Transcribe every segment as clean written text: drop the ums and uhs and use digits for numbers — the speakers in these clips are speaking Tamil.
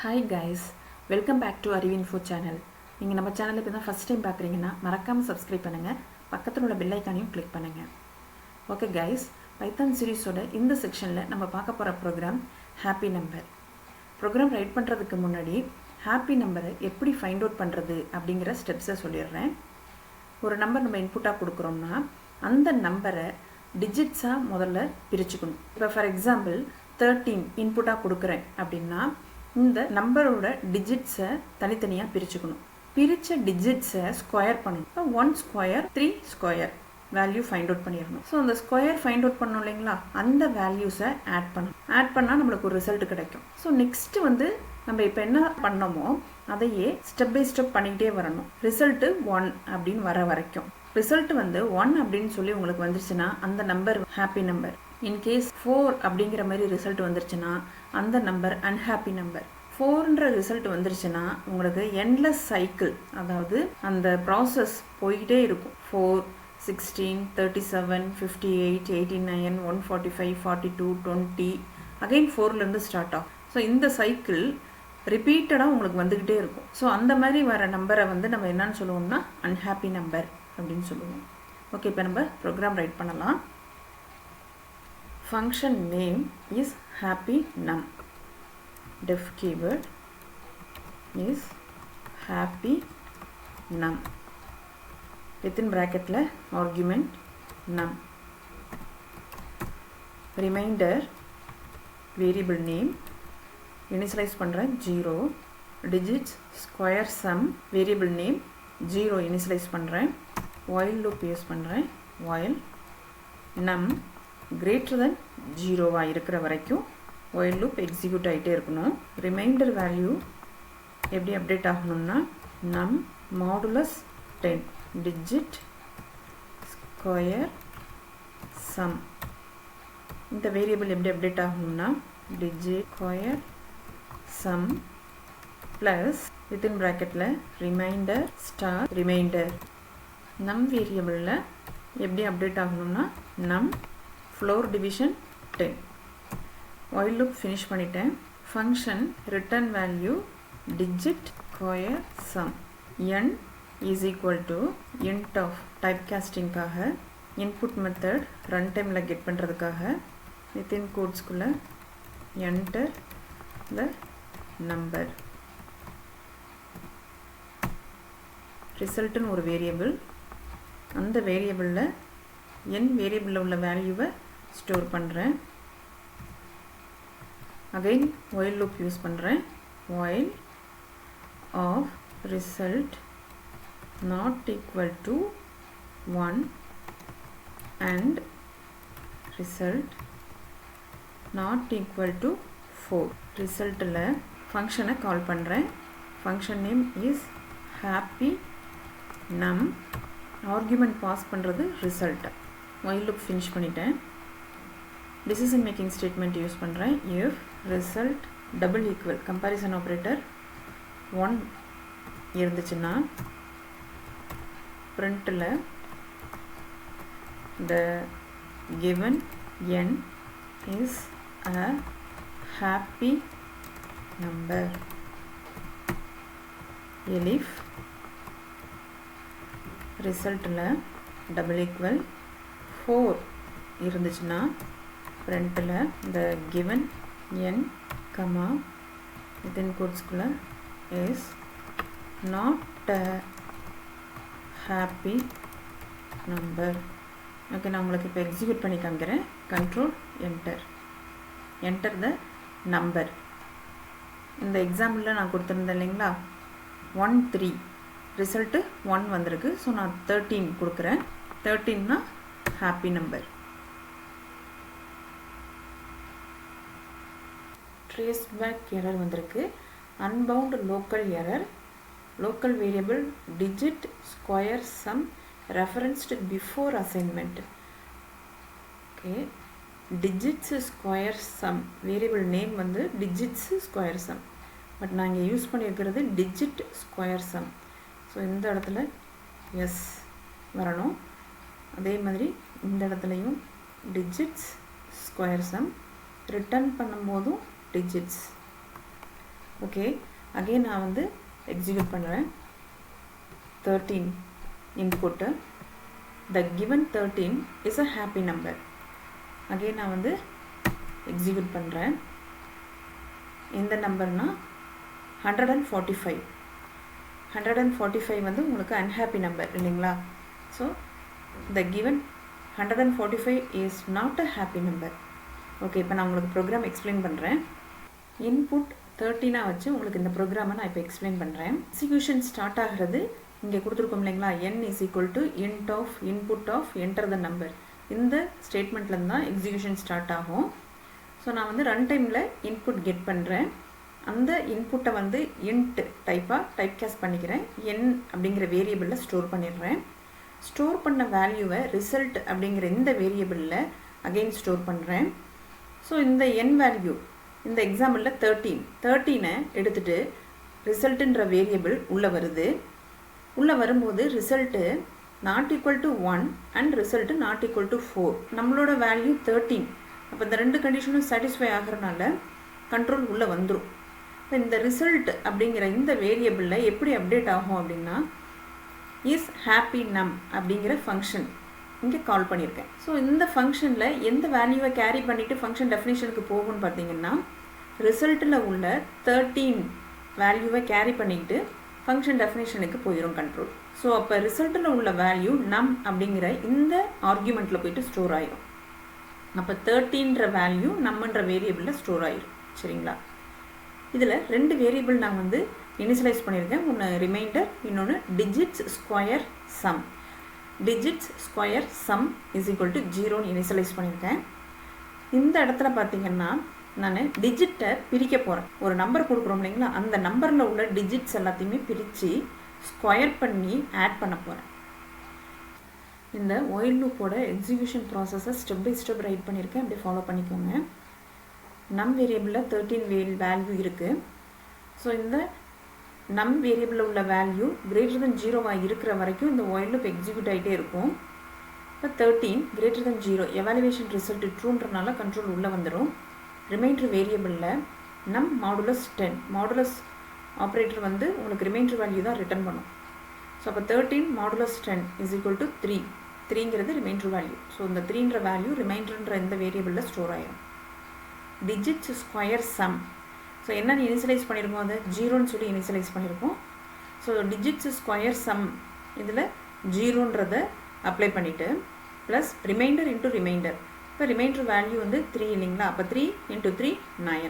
Hi guys, welcome back to ARIVU channel. நீங்கள் நம்ம சேனலை இப்போ தான் ஃபர்ஸ்ட் டைம் பார்க்குறீங்கன்னா மறக்காமல் சப்ஸ்கிரைப் பண்ணுங்கள், பக்கத்தில் உள்ள பெல் ஐக்கானையும் கிளிக் பண்ணுங்கள். ஓகே கைஸ், பைத்தான் சீரிஸோட இந்த செக்ஷனில் நம்ம பார்க்க போகிற program happy number. Program write பண்ணுறதுக்கு முன்னாடி ஹாப்பி நம்பரை எப்படி ஃபைண்ட் அவுட் பண்ணுறது அப்படிங்கிற ஸ்டெப்ஸை சொல்லிடுறேன். ஒரு நம்பர் நம்ம இன்புட்டாக கொடுக்குறோம்னா அந்த நம்பரை டிஜிட்ஸாக முதல்ல பிரிச்சுக்கணும். இப்போ ஃபார் எக்ஸாம்பிள் 13 இன்புட்டாக கொடுக்குறேன் அப்படின்னா இந்த நம்பரோட டிஜிட்ஸை தனித்தனியாக பிரிச்சுக்கணும். பிரித்த டிஜிட்ஸை ஸ்கொயர் பண்ணணும். 1 square 3 square value find out பண்ணிடணும். ஸோ அந்த ஸ்கொயர் ஃபைண்ட் அவுட் பண்ணோம் இல்லைங்களா, அந்த வேல்யூஸை ஆட் பண்ணணும். ஆட் பண்ணால் நம்மளுக்கு ஒரு ரிசல்ட் கிடைக்கும். ஸோ நெக்ஸ்ட்டு நம்ம இப்போ என்ன பண்ணோமோ அதையே ஸ்டெப் பை ஸ்டெப் பண்ணிக்கிட்டே வரணும். ரிசல்ட்டு 1 அப்படின்னு வர வரைக்கும். ரிசல்ட் 1 அப்படின்னு சொல்லி உங்களுக்கு வந்துருச்சுன்னா அந்த நம்பர் ஹாப்பி நம்பர். இன்கேஸ் 4 அப்படிங்கிற மாதிரி ரிசல்ட் வந்துருச்சுன்னா அந்த நம்பர் அன்ஹாப்பி நம்பர். 4ன்ற ரிசல்ட் வந்துருச்சுன்னா உங்களுக்கு எண்ட்லெஸ் சைக்கிள், அதாவது அந்த ப்ராசஸ் போய்கிட்டே இருக்கும். 4, 16, 37, 58, 89, 145, 42, 20 அகைன் 4லேருந்து ஸ்டார்ட் ஆகும். ஸோ இந்த சைக்கிள் ரிப்பீட்டடாக உங்களுக்கு வந்துக்கிட்டே இருக்கும். ஸோ அந்த மாதிரி வர நம்பரை நம்ம என்னன்னு சொல்லுவோம்னா அன்ஹாப்பி நம்பர் அப்படின்னு சொல்லுவோம். ஓகே, இப்போ நம்ம ப்ரோக்ராம் ரைட் பண்ணலாம். Function name is happy num. Def keyword is happy num. Within bracket la argument num. Remainder variable name initialize பண்றேன் 0. Digits square sum variable name 0 initialize பண்றேன். While loop use பண்றேன். While num greater than 0 இருக்கிற வரைக்கும் while loop execute ஆகிட்டே இருக்கணும். ரிமைண்டர் வேல்யூ எப்படி அப்டேட் ஆகணும்னா num modulus 10 digit square sum. இந்த வேரியபிள் எப்படி அப்டேட் ஆகணும்னா digit square sum plus within bracketல remainder star remainder. num வேரியபிளில் எப்படி அப்டேட் ஆகணும்னா num floor division 10. while loop finish பண்ணிட்டேன். function return value digit square sum. n is equal to int of typecasting காக input method runtimeல get பண்றதுக்காக within quotes குள்ள enter the number. result ஒரு வேரியபிள், அந்த வேரியபிளில் n வேரியபிளில் உள்ள வேல்யூவை ஸ்டோர் பண்ணுறேன். அகைன் while loop யூஸ் பண்ணுறேன். while of result not equal to 1 and result not equal to 4. ரிசல்ட்டில் ஃபங்க்ஷனை கால் பண்ணுறேன். Function name is happy num. Argument pass பண்ணுறது ரிசல்ட். while loop finish பண்ணிட்டேன். decision making statement யூஸ் பண்ணுறேன். if result double equal comparison operator 1 இருந்துச்சுன்னா printல the given n is a happy number. elif ரிசல்ட்டில் டபுள் ஈக்குவல் 4 இருந்துச்சுன்னா printல the given n comma within quotesக்குள்ள is not a happy number. Okay, நான் உங்களுக்கு இப்போ எக்ஸிக்யூட் பண்ணி காமிக்கிறேன். control enter enter the number. இந்த எக்ஸாம்பிளில் நான் கொடுத்துருந்தேன் இல்லைங்களா, 1 3 ரிசல்ட்டு 1 வந்திருக்கு. ஸோ நான் 13 கொடுக்குறேன். 13னா happy number. Traceback error வந்திருக்கு. Unbound local error. Local variable digit square sum referenced before assignment. Okay, digits square sum variable name digits square sum. But நான் இங்கே யூஸ் பண்ணியிருக்கிறது டிஜிட் ஸ்கொயர் சம். ஸோ இந்த இடத்துல எஸ் வரணும். அதே மாதிரி இந்த இடத்துலையும் டிஜிட்ஸ் ஸ்கொயர் சம். ரிட்டர்ன் பண்ணும்போதும் digits. ஓகே, அகெயின் நான் வந்து எக்ஸிக்யூட் பண்ணுறேன். 13 input. The given 13 is a happy number. Again நான் வந்து எக்ஸிக்யூட் பண்ணுறேன். இந்த நம்பர்னா 145. 145 வந்து உங்களுக்கு அன்ஹாப்பி நம்பர் இல்லைங்களா? So the given 145 is not a happy number. Okay, இப்போ நான் உங்களுக்கு ப்ரோக்ராம் எக்ஸ்பிளைன் பண்ணுறேன். இன்புட் 13 வச்சு உங்களுக்கு இந்த ப்ரோக்ராமை நான் இப்போ எக்ஸ்பிளைன் பண்ணுறேன். எக்ஸிக்யூஷன் ஸ்டார்ட் ஆகிறது இங்கே கொடுத்துருக்கோம் இல்லைங்களா? n is equal to int of input of enter the number. இந்த ஸ்டேட்மெண்ட்லேருந்து தான் எக்ஸிக்யூஷன் ஸ்டார்ட் ஆகும். ஸோ நான் வந்து ரன் டைமில் இன்புட் கெட் பண்ணுறேன். அந்த இன்புட்டை வந்து இன்ட் டைப் கேஸ்ட் பண்ணிக்கிறேன். n அப்படிங்கிற வேரியபிளில் ஸ்டோர் பண்ணிடுறேன். ஸ்டோர் பண்ண வேல்யூவை ரிசல்ட் அப்படிங்கிற இந்த வேரியபிளில் அகெயின் ஸ்டோர் பண்ணுறேன். ஸோ இந்த n வேல்யூ இந்த எக்ஸாம்பிளில் 13 எடுத்துகிட்டு ரிசல்ட்டுன்ற வேரியபிள் உள்ளே வருது. உள்ளே வரும்போது result not equal to 1 and result not equal to 4. நம்மளோட வேல்யூ 13. அப்போ இந்த ரெண்டு கண்டிஷனும் சாட்டிஸ்ஃபை ஆகிறனால கண்ட்ரோல் உள்ளே வந்துடும். இப்போ இந்த ரிசல்ட் அப்படிங்கிற இந்த வேரியபிளில் எப்படி அப்டேட் ஆகும் அப்படின்னா இஸ் ஹாப்பி நம் அப்படிங்கிற ஃபங்க்ஷன் இங்கே கால் பண்ணியிருக்கேன். ஸோ இந்த ஃபங்க்ஷனில் எந்த வேல்யூவை கேரி பண்ணிவிட்டு ஃபங்க்ஷன் டெஃபினேஷனுக்கு போகும்னு பார்த்தீங்கன்னா ரிசல்ட்டில் உள்ள 13 வேல்யூவை கேரி பண்ணிக்கிட்டு ஃபங்க்ஷன் டெஃபினேஷனுக்கு போயிடும் கண்ட்ரோல். ஸோ அப்போ ரிசல்ட்டில் உள்ள வேல்யூ நம் அப்படிங்கிற இந்த ஆர்கியூமெண்ட்டில் போயிட்டு ஸ்டோர் ஆயிடும். அப்போ 13ன்ற வேல்யூ நம்மன்ற வேரியபிளில் ஸ்டோர் ஆயிடும். சரிங்களா? இதில் ரெண்டு வேரியபிள் நான் வந்து இனிஷியலைஸ் பண்ணியிருக்கேன். ஒன்று ரிமைண்டர், இன்னொன்று digits square sum. Digits square sum is equal to 0ன்னு இனிஷியலைஸ் பண்ணியிருக்கேன். இந்த இடத்துல பார்த்தீங்கன்னா நான் டிஜிட்டை பிரிக்க போகிறேன். ஒரு நம்பர் கொடுக்குறோம் இல்லைங்களா? அந்த நம்பரில் உள்ள டிஜிட்ஸ் எல்லாத்தையுமே பிரித்து ஸ்கொயர் பண்ணி ஆட் பண்ண போகிறேன். இந்த ஒயில் லூப்போட எக்ஸிக்யூஷன் ப்ராசஸை ஸ்டெப் பை ஸ்டெப் ரைட் பண்ணியிருக்கேன். அப்படி ஃபாலோ பண்ணிக்கோங்க. நம் வேரியபிளில் 13 வேல்யூ இருக்குது. ஸோ இந்த நம் வேரியபிளில் உள்ள வேல்யூ கிரேட்டர் தென் 0 இருக்கிற வரைக்கும் இந்த ஒயில் லூப் எக்ஸிக்யூட் ஆகிட்டே இருக்கும். இப்போ 13 கிரேட்டர் தென் 0 எவாலுவேஷன் ரிசல்ட் ட்ரூன்றனால கண்ட்ரோல் உள்ளே வந்துடும். ரிமைண்டர் வேரியபிளில் நம் மாடுலஸ் 10 மாடுலஸ் ஆப்ரேட்டர் வந்து உங்களுக்கு ரிமைண்டர் வேல்யூ தான் ரிட்டர்ன் பண்ணும். ஸோ அப்போ 13 மாடுலஸ் 10 இஸ் ஈக்குவல் டு 3. 3ங்கிறது ரிமைண்டர் வேல்யூ. ஸோ இந்த 3ன்ற வேல்யூ ரிமைண்டர்ன்ற இந்த வேரியபிளில் ஸ்டோர் ஆகிடும். Digits square sum. ஸோ என்னென்னு இனிஷியலைஸ் பண்ணியிருக்கோம்? அதை 0ன்னு சொல்லி இனிஷியலைஸ் பண்ணியிருக்கோம். ஸோ டிஜிட்ஸ் ஸ்கொயர் சம் இதில் 0ன்றதை அப்ளை பண்ணிவிட்டு ப்ளஸ் ரிமைண்டர் இன்ட்டு ரிமைண்டர். இப்போ ரிமைண்டர் வேல்யூ வந்து 3 இல்லைங்களா? அப்போ 3 × 3 9.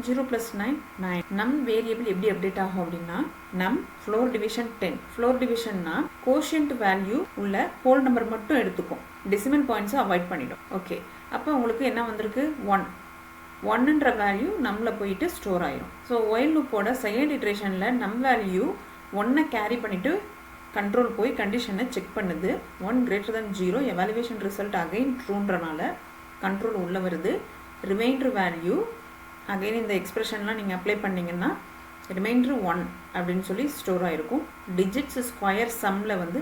0 + 9 9. நம் வேரியபிள் எப்படி அப்டேட் ஆகும் அப்படின்னா நம் ஃப்ளோர் டிவிஷன் 10. ஃப்ளோர் டிவிஷன்னா கோஷியன்ட் வேல்யூ உள்ள ஹோல் நம்பர் மட்டும் எடுத்துக்கும். டெசிமல் பாயிண்ட்ஸை அவாய்ட் பண்ணிடும். ஓகே, அப்போ உங்களுக்கு என்ன வந்திருக்கு? 1. 1ன்ற வேல்யூ நம்மளில் போயிட்டு ஸ்டோர் ஆயிடும். ஸோ ஒயில் லூப்போட செகண்ட் இட்ரேஷனில் நம் வேல்யூ 1 கேரி பண்ணிவிட்டு கண்ட்ரோல் போய் கண்டிஷனை செக் பண்ணுது. 1 greater than 0 evaluation result again ட்ரூன்றனால கண்ட்ரோல் உள்ளே வருது. ரிமைண்டர் வேல்யூ அகைன் இந்த எக்ஸ்பிரஷன்லாம் நீங்கள் அப்ளை பண்ணிங்கன்னா ரிமைண்டர் 1 அப்படின்னு சொல்லி ஸ்டோர் ஆகிருக்கும். டிஜிட்ஸ் ஸ்கொயர் சம்மில் வந்து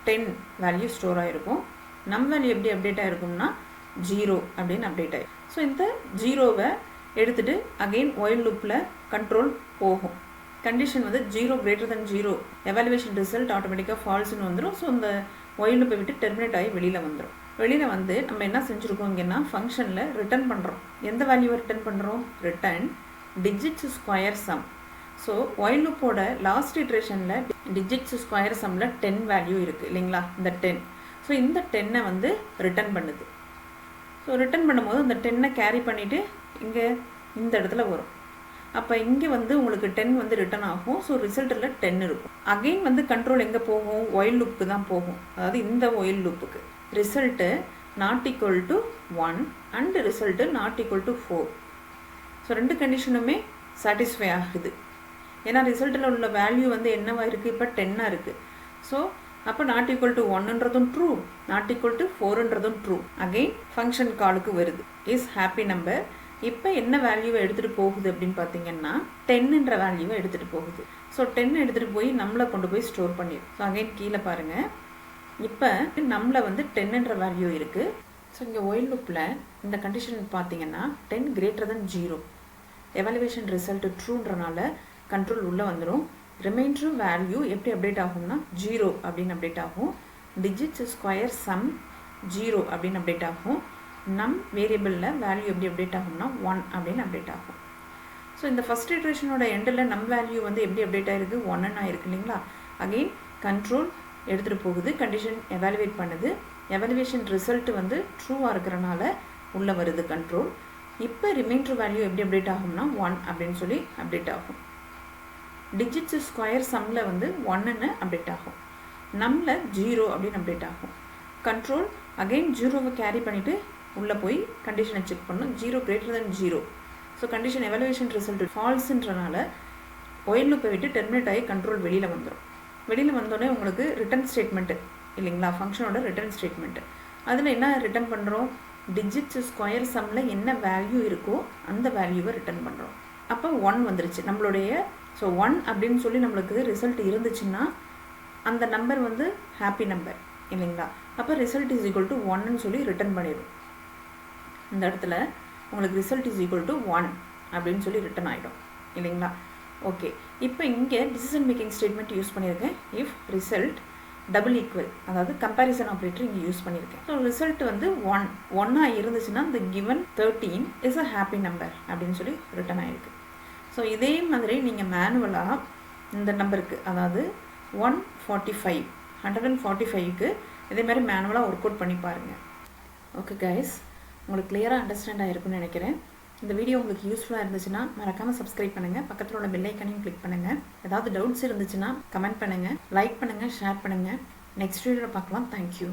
10 வேல்யூ ஸ்டோர் ஆகிருக்கும். நம் வேல்யூ எப்படி அப்டேட் ஆகிருக்கும்னா 0 அப்படின்னு அப்டேட் ஆகிடும். ஸோ இந்த 0வை எடுத்துகிட்டு அகெயின் ஒயில் லூப்பில் கண்ட்ரோல் போகும். கண்டிஷன் வந்து 0 கிரேட்டர் தென் 0 எவாலுவேஷன் ரிசல்ட் ஆட்டோமேட்டிக்காக ஃபால்ஸ்னு வந்துடும். ஸோ இந்த ஒயில் லூப்பை விட்டு டெர்மினேட் ஆகி வெளியில் வந்துடும். வெளியில் வந்து நம்ம என்ன செஞ்சுருக்கோம் இங்கன்னா ஃபங்க்ஷனில் ரிட்டர்ன் பண்ணுறோம். எந்த வேல்யூவை ரிட்டர்ன் பண்ணுறோம்? Return digits square sum. So while லூப்போட லாஸ்ட் இட்ரேஷனில் டிஜிட்ஸ் ஸ்கொயர் சம்மில் 10 வேல்யூ இருக்குது இல்லைங்களா? இந்த 10. ஸோ இந்த 10 வந்து ரிட்டர்ன் பண்ணுது. ஸோ ரிட்டர்ன் பண்ணும்போது இந்த 10 கேரி பண்ணிவிட்டு இங்கே இந்த இடத்துல வரும். அப்போ இங்கே வந்து உங்களுக்கு 10 வந்து ரிட்டர்ன் ஆகும். ஸோ ரிசல்ட்டில் 10 இருக்கும். அகெயின் வந்து கண்ட்ரோல் எங்கே போகும்? ஒயில் லூப்புக்கு தான் போகும். அதாவது இந்த ஒயில் லூப்புக்கு result not equal to 1 and result not equal to 4. So ரெண்டு கண்டிஷனுமே சாட்டிஸ்ஃபை ஆகுது. ஏன்னா ரிசல்ட்டில் உள்ள வேல்யூ வந்து என்னவா இருக்குது? இப்போ 10 இருக்குது. ஸோ அப்போ நாட் ஈக்குவல் டு 1ன்றதும் ட்ரூ, நாட் ஈக்குவல் டு 4ன்றதும் ட்ரூ. அகெயின் ஃபங்க்ஷன் காலுக்கு வருது. Is happy number. இப்போ என்ன வேல்யூவை எடுத்துகிட்டு போகுது அப்படின்னு பார்த்தீங்கன்னா 10ன்ற வேல்யூவை எடுத்துகிட்டு போகுது. ஸோ 10 எடுத்துகிட்டு போய் நம்மளை கொண்டு போய் ஸ்டோர் பண்ணிடும். ஸோ அகெயின் கீழே பாருங்கள். இப்போ நம்மளை வந்து 10ன்ற வேல்யூ இருக்குது. ஸோ இங்கே ஒயில் லூப்பில் இந்த கண்டிஷன் பார்த்தீங்கன்னா 10 கிரேட்டர் தென் 0 எவாலுவேஷன் ரிசல்ட் ட்ரூன்றனால கண்ட்ரோல் உள்ளே வந்துடும். ரிமைண்டர் வேல்யூ எப்படி அப்டேட் ஆகும்னா 0 அப்படின்னு அப்டேட் ஆகும். டிஜிட்ஸ் ஸ்கொயர் சம் 0 அப்படின்னு அப்டேட் ஆகும். நம் வேரியபிளில் வேல்யூ எப்படி அப்டேட் ஆகும்னா 1 அப்படின்னு அப்டேட் ஆகும். ஸோ இந்த ஃபஸ்ட் இட்ரேஷனோட எண்டில் நம் வேல்யூ வந்து எப்படி அப்டேட் ஆகிருக்கு 1ன்னு ஆயிருக்கு இல்லைங்களா. அகெயின் கண்ட்ரோல் எடுத்துகிட்டு போகுது, கண்டிஷன் எவாலுவேட் பண்ணுது, எவாலுவேஷன் ரிசல்ட் வந்து ட்ரூவாக இருக்கிறனால உள்ளே வருது கண்ட்ரோல். இப்போ ரிமைண்டர் வேல்யூ எப்படி அப்டேட் ஆகும்னா 1 அப்படின்னு சொல்லி அப்டேட் ஆகும். டிஜிட்ஸ் ஸ்கொயர் சம்மில் வந்து 1ன்னு அப்டேட் ஆகும். நம்மில் 0 அப்படின்னு அப்டேட் ஆகும். கண்ட்ரோல் அகெயின் 0வை கேரி பண்ணிவிட்டு உள்ளே போய் கண்டிஷனை செக் பண்ணணும். 0 greater than 0. So condition evaluation result ஃபால்ஸுன்றனால ஒயில் லூப்பை விட்டு டெர்மினேட் ஆகி கண்ட்ரோல் வெளியில் வந்துடும். வெளியில் வந்தோடனே உங்களுக்கு ரிட்டர்ன் ஸ்டேட்மெண்ட்டு இல்லைங்களா, ஃபங்க்ஷனோட ரிட்டர்ன் ஸ்டேட்மெண்ட்டு. அதில் என்ன ரிட்டர்ன் பண்ணுறோம், டிஜிட்ஸ் ஸ்கொயர் சம்மில் என்ன வேல்யூ இருக்கோ அந்த வேல்யூவை ரிட்டர்ன் பண்ணுறோம். அப்போ 1 வந்துருச்சு நம்மளுடைய. ஸோ 1 அப்படின்னு சொல்லி நம்மளுக்கு ரிசல்ட் இருந்துச்சுன்னா அந்த நம்பர் வந்து ஹாப்பி நம்பர் இல்லைங்களா. அப்போ ரிசல்ட் இஸ் ஈக்குவல் டு 1ன்னு சொல்லி ரிட்டர்ன் பண்ணிடும். இந்த இடத்துல உங்களுக்கு ரிசல்ட் இஸ் ஈக்குவல் டு 1 அப்படின்னு சொல்லி ரிட்டர்ன் ஆகிடும் இல்லைங்களா. ஓகே, இப்போ இங்கே டிசிஷன் மேக்கிங் ஸ்டேட்மெண்ட் யூஸ் பண்ணியிருக்கேன். இஃப் ரிசல்ட் டபுள் ஈக்குவல், அதாவது கம்பேரிசன் ஆப்ரேட்டர் இங்கே யூஸ் பண்ணியிருக்கேன். ஸோ ரிசல்ட் வந்து 1 இருந்துச்சுன்னா இந்த given 13 is a happy number அப்படின்னு சொல்லி ரிட்டர்ன் ஆகிருக்கு. ஸோ இதே மாதிரி நீங்கள் மேனுவலாக இந்த நம்பருக்கு, அதாவது 145க்கு இதே மாதிரி மேனுவலாக ஒர்க் அவுட் பண்ணி பாருங்கள். ஓகே கைஸ், உங்களுக்கு கிளியராக அண்டர்ஸ்டாண்ட் ஆகிருக்குன்னு நினைக்கிறேன். இந்த வீடியோ உங்களுக்கு யூஸ்ஃபுல்லாக இருந்துச்சுன்னா மறக்காமல் சப்ஸ்கிரைப் பண்ணுங்கள், பக்கத்தில் உள்ள பெல் ஐக்கனையும் கிளிக் பண்ணுங்கள். ஏதாவது டவுட்ஸ் இருந்துச்சுன்னா கமெண்ட் பண்ணுங்கள், லைக் பண்ணுங்கள், ஷேர் பண்ணுங்கள். நெக்ஸ்ட் வீடியோவில் பார்க்கலாம். தேங்க்யூ.